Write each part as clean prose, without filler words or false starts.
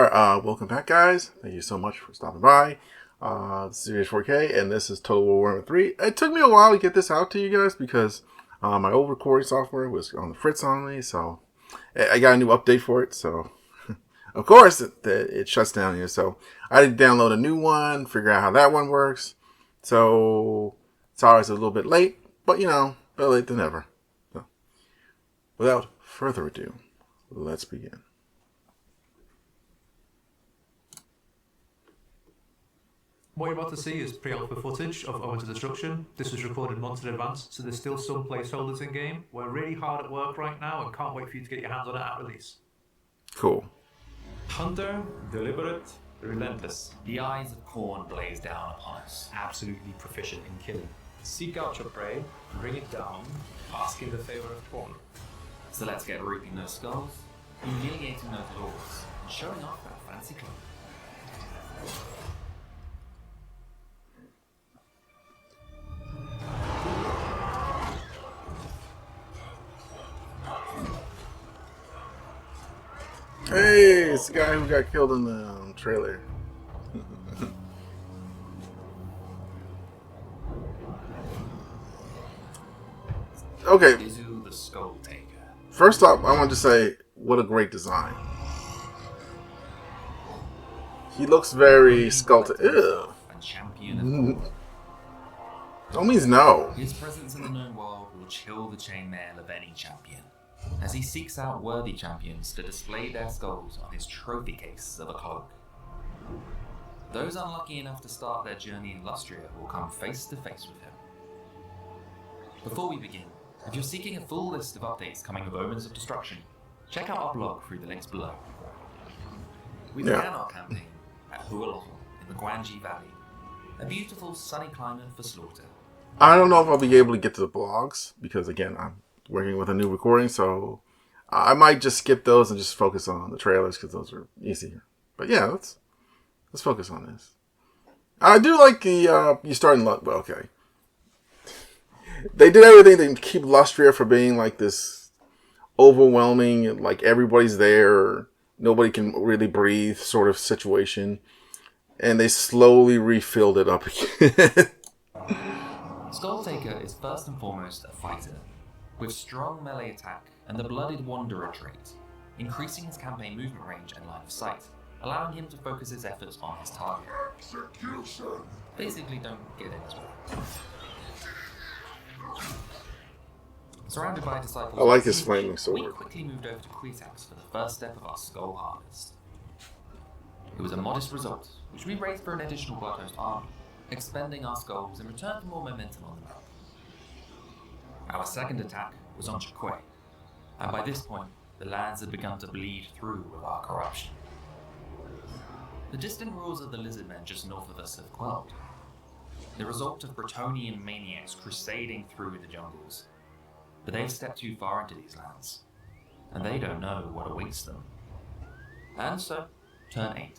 Alright, welcome back, guys. Thank you so much for stopping by. This is Series 4K, and this is Total War Warhammer 3. It took me a while to get this out to you guys because my old recording software was on the fritz on me, so I got a new update for it, so of course it shuts down here. So I had to download a new one, figure out how that one works. So sorry it's a little bit late, but you know, better late than never. So, without further ado, let's begin. What you're about to see is pre-alpha footage of Omen to Destruction. This was recorded months in advance, so there's still some placeholders in game. We're really hard at work right now and can't wait for you to get your hands on it at release. Cool. Hunter, deliberate, relentless. The eyes of Khorne blaze down upon us. Absolutely proficient in killing. Seek out your prey, bring it down, ask in the favor of Khorne. So let's get reaping those skulls, humiliating those lords, and showing off our fancy clothes. Hey, it's the guy who got killed in the trailer. Okay. Izu the Skulltaker. First off, I want to say, what a great design. He looks very Skulltaker. Ew. And champion of Don't means no. His presence in the known world will chill the chainmail of any champion, as he seeks out worthy champions to display their skulls on his trophy case of a cloak. Those unlucky enough to start their journey in Lustria will come face to face with him. Before we begin, if you're seeking a full list of updates coming with Omens of Destruction, check out our blog through the links below. We began our campaign at Hualong in the Guanji Valley, a beautiful sunny climate for slaughter. I don't know if I'll be able to get to the blogs because, again, I'm working with a new recording, so I might just skip those and just focus on the trailers because those are easier. But yeah, let's focus on this. I do like the you start in well, okay. They did everything to keep Lustria from being like this overwhelming, like everybody's there, nobody can really breathe sort of situation, and they slowly refilled it up again. Skulltaker is first and foremost a fighter, with strong melee attack and the Blooded Wanderer trait, increasing his campaign movement range and line of sight, allowing him to focus his efforts on his target. Execution! Basically, don't get into it. Surrounded by disciples, I like his flaming sword. We quickly moved over to Quetax for the first step of our skull harvest. It was a modest result, which we raised for an additional Bloodhost army, expending our skulls in return for more momentum on the map. Our second attack was on Chakwe, and by this point, the lands had begun to bleed through with our corruption. The distant roars of the lizardmen just north of us have quelled, the result of Bretonnian maniacs crusading through the jungles. But they've stepped too far into these lands, and they don't know what awaits them. And so, turn 8.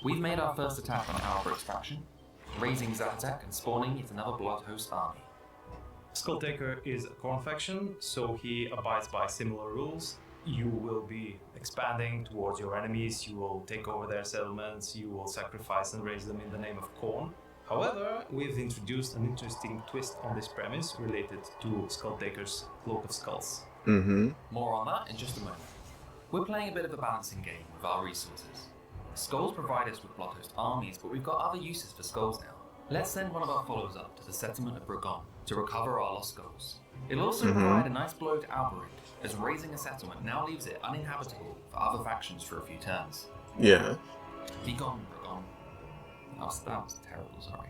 We've made our first attack on our extraction, raising Zatek and spawning yet another Bloodhost army. Skulltaker is a Khorne faction, so he abides by similar rules. You will be expanding towards your enemies, you will take over their settlements, you will sacrifice and raise them in the name of Khorne. However, we've introduced an interesting twist on this premise related to Skulltaker's Cloak of Skulls. More on that in just a moment. We're playing a bit of a balancing game with our resources. Skulls provide us with Bloodhost armies, but we've got other uses for skulls now. Let's send one of our followers up to the settlement of Bragon to recover our lost skulls. It'll also provide a nice blow to Alberich, as raising a settlement now leaves it uninhabitable for other factions for a few turns. Yeah. Be gone, Bragon. That was terrible, sorry.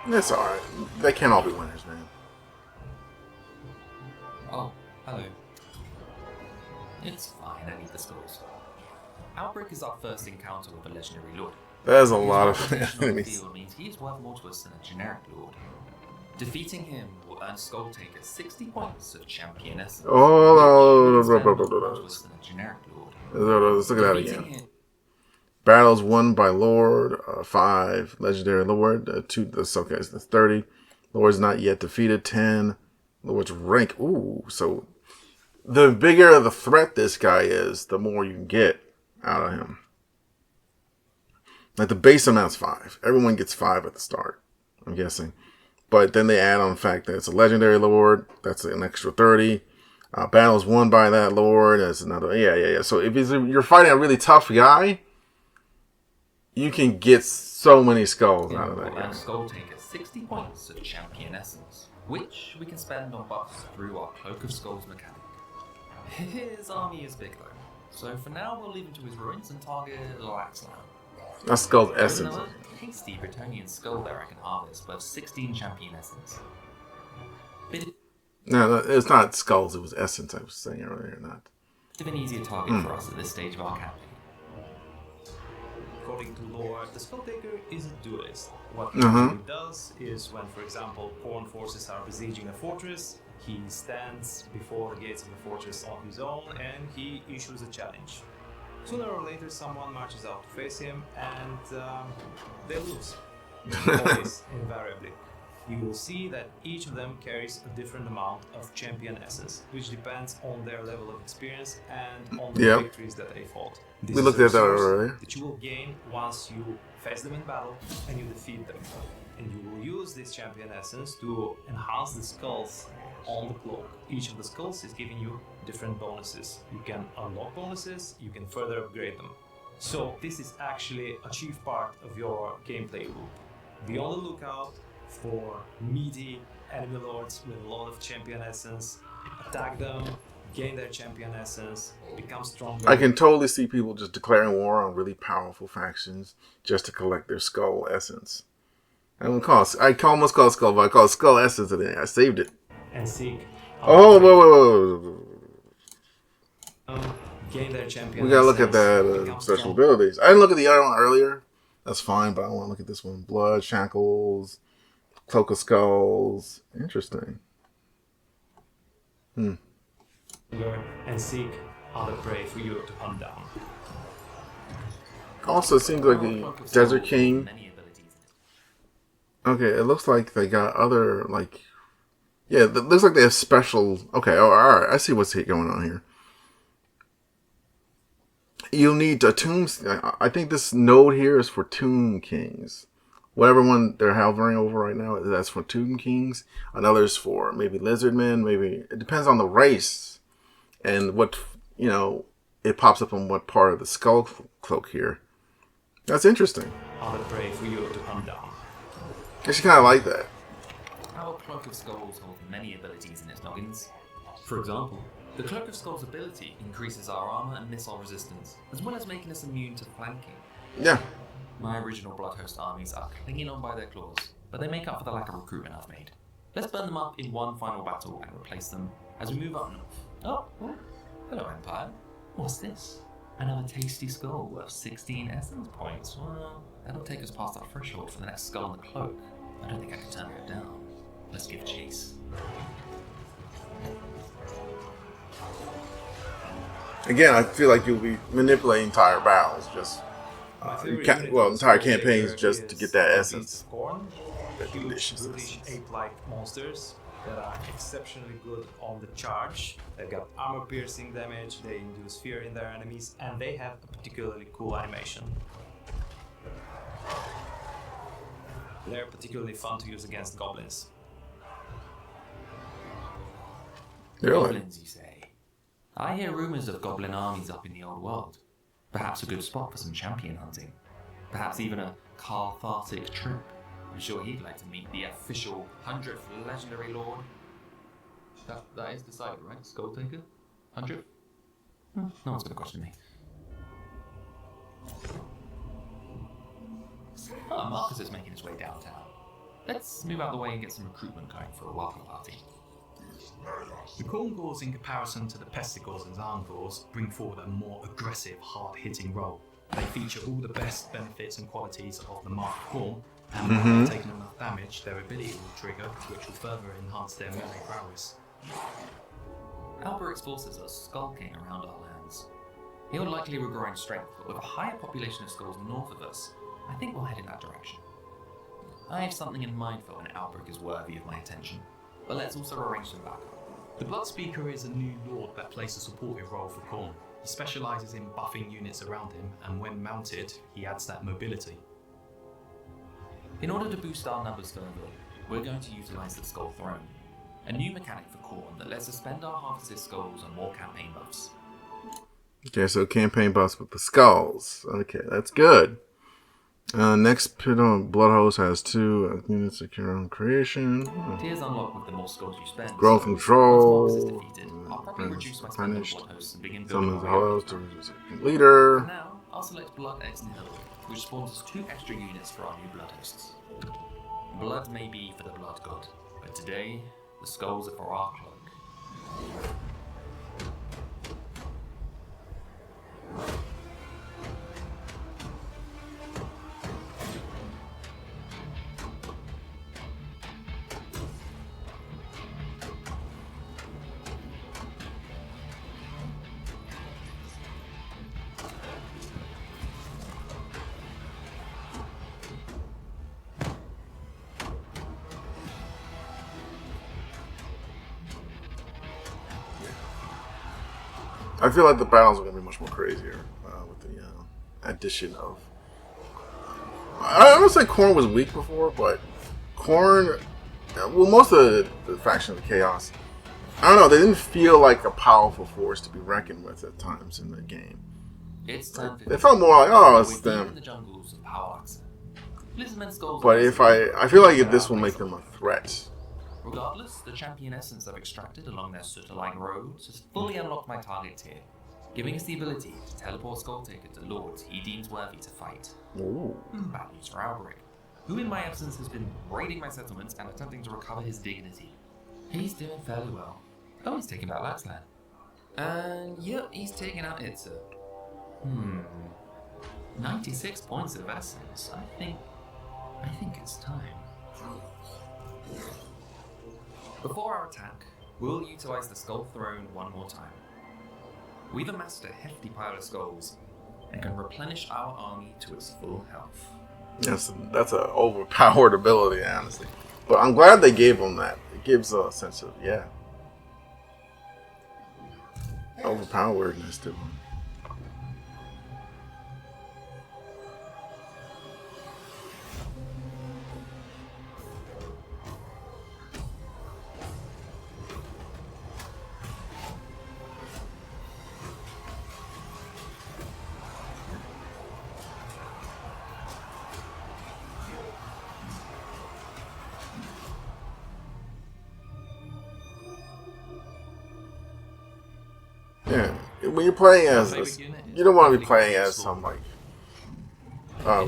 That's alright. They can't all be winners, man. Oh, hello. It's fine, I need the skulls. Outbreak is our first encounter with a legendary lord. There's a lot of His enemies. field means he is worth more to us than a generic lord. Defeating him will earn Skulltaker 60 points of champion essence. Oh, Which is more to us than a generic lord. let's look at that Defeating again. him- Battles won by Lord, 5. Legendary Lord, 2. That's okay, that's 30. Lord's not yet defeated, 10. Lord's rank, ooh, so the bigger the threat this guy is, the more you can get out of him. Like the base amount's 5. Everyone gets 5 at the start, I'm guessing. But then they add on the fact that it's a legendary lord. That's an extra 30. Battles won by that lord. That's another. Yeah. So if you're fighting a really tough guy, you can get so many skulls out of that guy. Skulltaker 60 points of champion essence, which we can spend on buffs through our Cloak of Skulls mechanic. His army is big though, so for now we'll leave him to his ruins and target Laxland. That's Skull's essence. There's another tasty Bretonian skull there I can harvest, worth 16 champion essence. No, it's not skulls, it was essence I was saying earlier, not. Bit of an easier target for us at this stage of our campaign. According to lore, the Skulltaker is a duelist. What he usually does is when, for example, Khorne forces are besieging a fortress, he stands before the gates of the fortress on his own and he issues a challenge. Sooner or later, someone marches out to face him and they lose. Always, invariably. You will see that each of them carries a different amount of champion essence, which depends on their level of experience and on the victories that they fought. We looked at that earlier. That you will gain once you face them in battle and you defeat them. And you will use this champion essence to enhance the skulls on the cloak. Each of the skulls is giving you different bonuses. You can unlock bonuses, you can further upgrade them. So this is actually a chief part of your gameplay loop. Be on the lookout for meaty enemy lords with a lot of champion essence. Attack them, gain their champion essence, become stronger. I can totally see people just declaring war on really powerful factions just to collect their skull essence. I almost call it skull, but I call it skull essence, and then I saved it. And seek. Oh, whoa. Gain their champion. We gotta look at that special abilities. I didn't look at the other one earlier. That's fine, but I want to look at this one. Blood, shackles, cloak of skulls. Interesting. And seek other prey for you to hunt down. Also, it seems like the Desert King. Okay, it looks like they got other, like... Yeah, it looks like they have special... Okay, alright, I see what's going on here. You'll need a tomb... I think this node here is for Tomb Kings. Whatever one they're hovering over right now, that's for Tomb Kings. Another's for maybe Lizardmen, maybe... It depends on the race. And what, it pops up on what part of the skull cloak here. That's interesting. Other prey for you to hunt down. I actually kind of like that. Our Cloak of Skulls holds many abilities in its noggins. For example, the Cloak of Skulls ability increases our armor and missile resistance, as well as making us immune to flanking. Yeah. My original Bloodhost armies are clinging on by their claws, but they make up for the lack of recruitment I've made. Let's burn them up in one final battle and replace them as we move up north. Oh, hello Empire. What's this? Another tasty skull worth 16 essence points. Well, that'll take us past our threshold for the next skull on the cloak. I don't think I can turn her down. Let's give chase. Again, I feel like you'll be manipulating entire battles, just entire campaigns, just to get that essence. That delicious ape-like monsters that are exceptionally good on the charge. They've got armor-piercing damage, they induce fear in their enemies, and they have a particularly cool animation. They're particularly fun to use against goblins. Really? Goblins, you say? I hear rumours of goblin armies up in the old world. Perhaps a good spot for some champion hunting. Perhaps even a cathartic trip. I'm sure he'd like to meet the official 100th legendary lord. That is decided, right? Skulltaker? 100th? No one's going to question me. Oh, Marcus is making his way downtown. Let's move out of the way and get some recruitment going for a welcome party. The Khorne in comparison to the Pestigors and Zarngors, bring forward a more aggressive, hard-hitting role. They feature all the best benefits and qualities of the Mark Khorne, and when they've taken enough damage, their ability will trigger, which will further enhance their melee prowess. Alberic's forces are skulking around our lands. He'll likely regrow in strength, but with a higher population of skulls north of us, I think we'll head in that direction. I have something in mind for when Alberic is worthy of my attention, but let's also arrange some backup. The Bloodspeaker is a new lord that plays a supportive role for Khorne. He specializes in buffing units around him, and when mounted, he adds that mobility. In order to boost our numbers further, we're going to utilize the Skull Throne, a new mechanic for Khorne that lets us spend our half-assist skulls on more campaign buffs. Okay, so campaign buffs with the skulls. Okay, that's good. Next pit on Bloodhost has 2 units secure on creation. Tiers unlock with the more skulls you spend. Growth so control. Once Marcus is defeated, I'll probably reduce my spend on Bloodhosts and begin building Summons the more host to areas. reduce leader. For now, I'll select Blood X Nihil, which spawns us 2 extra units for our new Bloodhosts. Blood may be for the Blood God, but today, the skulls are for our cloak. I feel like the battles are going to be much more crazier with the addition of. I don't say Khorne was weak before, but Khorne, well, most of the faction of the Chaos, I don't know, they didn't feel like a powerful force to be reckoned with at times in the game. It's time They felt more like, oh, it's We're deep in them. the jungles of Power Axe. Blizzardmen skulls But are if I feel like if this will make them a threat. Regardless, the champion essence I've extracted along their Sutterline roads has fully unlocked my target tier, giving us the ability to teleport Skulltaker to lords he deems worthy to fight. Ooh. Bad news for Alberic, who in my absence has been raiding my settlements and attempting to recover his dignity. He's doing fairly well. Oh, he's taking back Lapsland. And yep, he's taking out Itza. 96 points of essence. I think it's time. Before our attack, we'll utilize the Skull Throne one more time. We've amassed a hefty pile of skulls and can replenish our army to its full health. That's an overpowered ability, honestly. But I'm glad they gave them that. It gives a sense of, overpoweredness to them. Yeah, when you're playing as this, you don't want to be playing as some like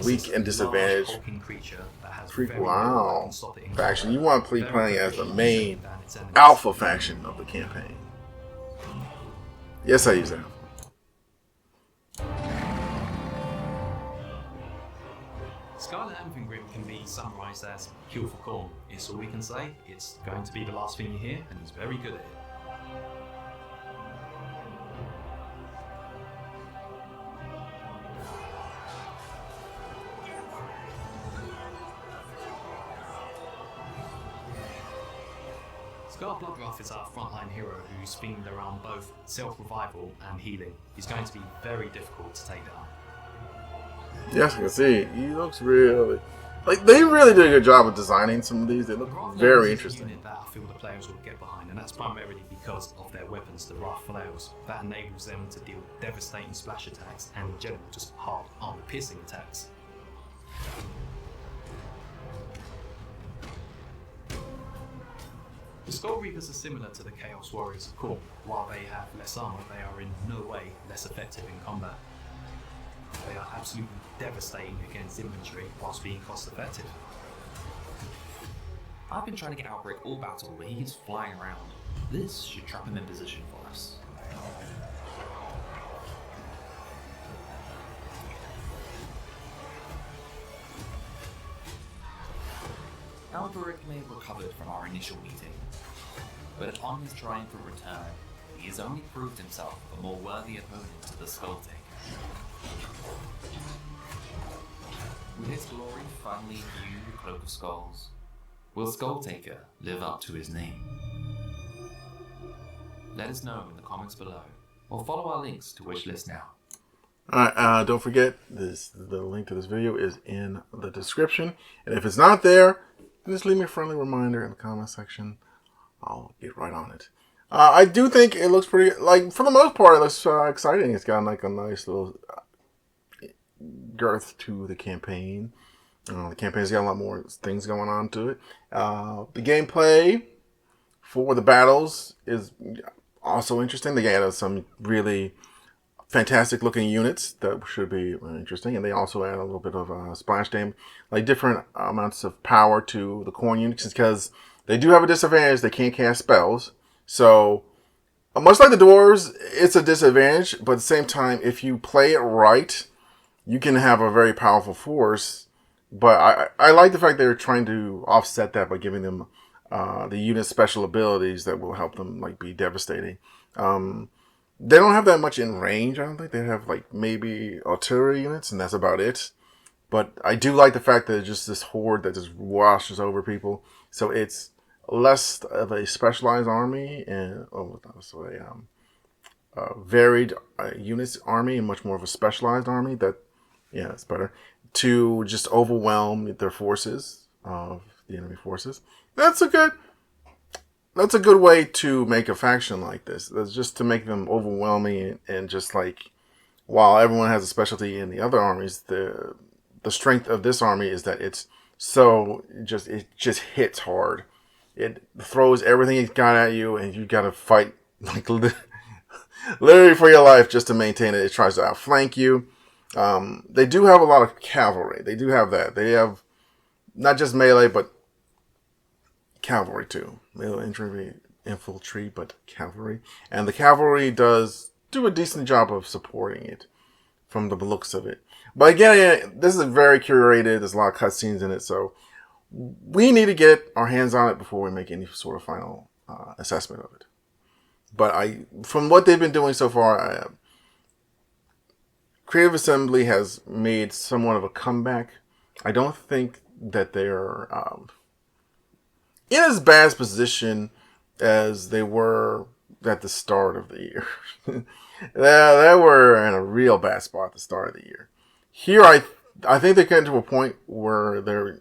weak and disadvantaged faction. You want to be playing as the main alpha faction of the campaign. Yes, I use that. Scarlet Anthingrim can be summarised as kill for Khorne. It's all we can say. It's going to be the last thing you hear, and he's very good at it. Scar Bloodruff is our frontline hero who's themed around both self-revival and healing. He's going to be very difficult to take down. Yes, I can see. He looks really like they really did a good job of designing some of these. They look very interesting. Unit that I feel the players will get behind, and that's primarily because of their weapons, the Wrath Flails. That enables them to deal devastating splash attacks and in general just hard armor-piercing attacks. The Skull Reapers are similar to the Chaos Warriors of Khorne. While they have less armor, they are in no way less effective in combat. They are absolutely devastating against infantry whilst being cost effective. I've been trying to get Alberic all battle, but he keeps flying around. This should trap him in position for us. Alberic may have recovered from our initial meeting, but upon his triumphant return, he has only proved himself a more worthy opponent to the Skulltaker. With his glory finally imbued the Cloak of Skulls, will Skulltaker live up to his name? Let us know in the comments below, or follow our links to wishlist now. Alright, don't forget, the link to this video is in the description. And if it's not there, just leave me a friendly reminder in the comment section. I'll get right on it. I do think it looks pretty, like, for the most part, it looks exciting. It's got, like, a nice little girth to the campaign. The campaign's got a lot more things going on to it. The gameplay for the battles is also interesting. They added some really fantastic looking units that should be interesting. And they also add a little bit of splash damage, like different amounts of power to the corn units, because they do have a disadvantage. They can't cast spells. So, much like the dwarves, it's a disadvantage, but at the same time, if you play it right, you can have a very powerful force. But I like the fact they're trying to offset that by giving them the unit special abilities that will help them like be devastating. They don't have that much in range, I don't think. They have like maybe artillery units, and that's about it. But I do like the fact that it's just this horde that just washes over people. So it's less of a specialized army and varied units army, and much more of a specialized army that, yeah, it's better, to just overwhelm their forces, of the enemy forces. That's a good way to make a faction like this. That's just to make them overwhelming, and just like, while everyone has a specialty in the other armies, the strength of this army is that it just hits hard. It throws everything it's got at you, and you got to fight like literally for your life just to maintain it. It tries to outflank you. They do have a lot of cavalry. They do have that. They have not just melee, but cavalry too. Melee infantry, but cavalry. And the cavalry does do a decent job of supporting it from the looks of it. But again, this is very curated. There's a lot of cutscenes in it, so we need to get our hands on it before we make any sort of final assessment of it. But from what they've been doing so far, Creative Assembly has made somewhat of a comeback. I don't think that they're in as bad a position as they were at the start of the year. They were in a real bad spot at the start of the year. Here, I think they got to a point where they're...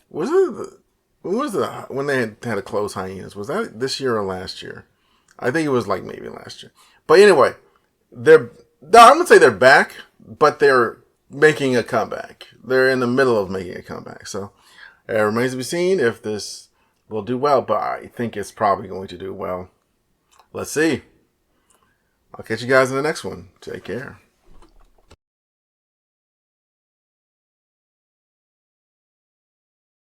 when they had to close Hyenas? Was that this year or last year? I think it was like maybe last year. But anyway, I'm going to say they're back, but they're making a comeback. They're in the middle of making a comeback. So it remains to be seen if this will do well, but I think it's probably going to do well. Let's see. I'll catch you guys in the next one. Take care.